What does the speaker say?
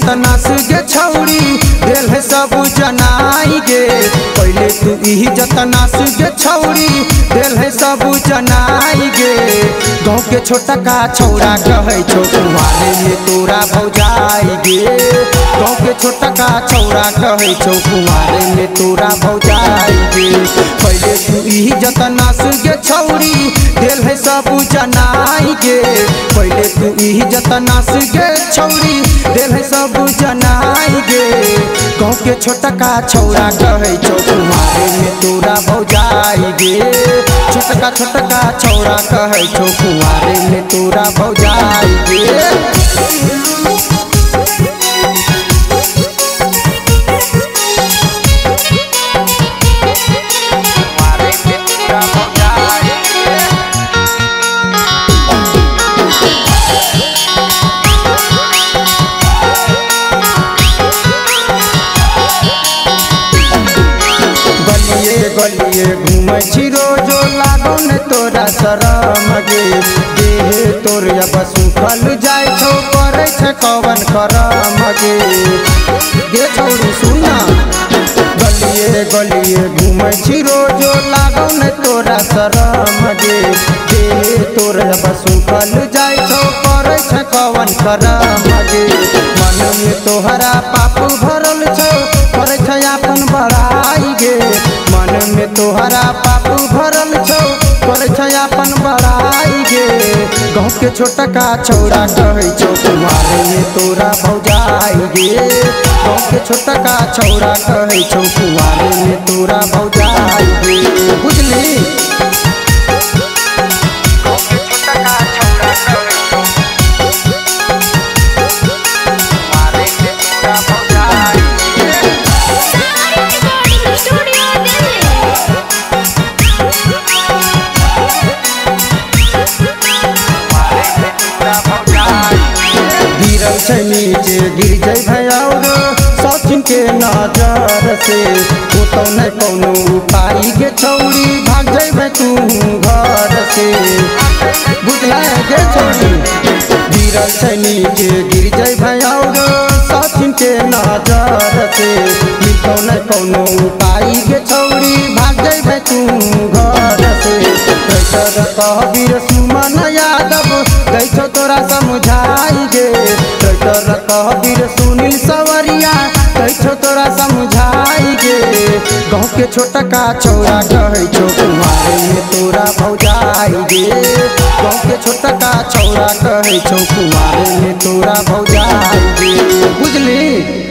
जतना सुगे छौरी दिल है सब जनाई गे। पहले तू यही जतना सुगे छौरी दिल है सब जनाई गे। गाँव के छोटा का छौरा कहे छो कुंवारे में तोरा भौजाई गे। गाँव के छोटा का छौरा कहे छो कुंवारे में तोरा भौजाई गे। पहले तू यही जतना सुगे छौरी दिल है सब जनाई गे। पहले तू यही जतना सुगे छौरी दिल है सब जनाई गे। गाँव के छोटा का छौरा कहे छो कुंवारे में तोरा भौजाई गे। छोटका छोटका छौरा कहे छो कुंवारे में तोरा भौजाई गे। गलिए घूमै छी रोजो लागो ने तोरा शरम गे। देह तोर अब सुखल जाय छौ करे छै कवन करम गे। गे छौरी सुना गलिए गलिए घूमै छी रोजो लागो ने तोरा शरम गे। देह तोर अब सुखल जाय छौ करे छै कवन करम गे। मन में तोहरा पाप भरल छौ करे छै अपन बड़ाई गे। मन में तोहरा पाप भरल छौ करे छै अपन बड़ाई गे। गाँव के छोटका छौरा कहे छौ कुंवारे में तोरा भौजाई गे। गाँव के छोटका छौरा कहे छौ कुंवारे में तोरा भौजाई गे। बुझली नीचे गिर जाए भैया सचिन के नजर से। वो तो नहीं कोनो उपाय गे छौरी भाग जाए तू घर से। बुझला गे छौरी गिरल छै नीचे गिर जाए भैया सचिन के नजर से। तो नहीं कोनो उपाय गे छौरी भाग जाए तू घर से। कहबीर सुमन यादव गई छो तोरा समझाई गे। कहबीर सुनील सवरिया कही छो तोरा समझाई गे। गाँव के छोटका छौरा कहे छो कुंवारे में तोरा भौजाई गे। गाँव के छोटका छौरा कहे छो कुंवारे में तोरा भौजाई गे। बुझली।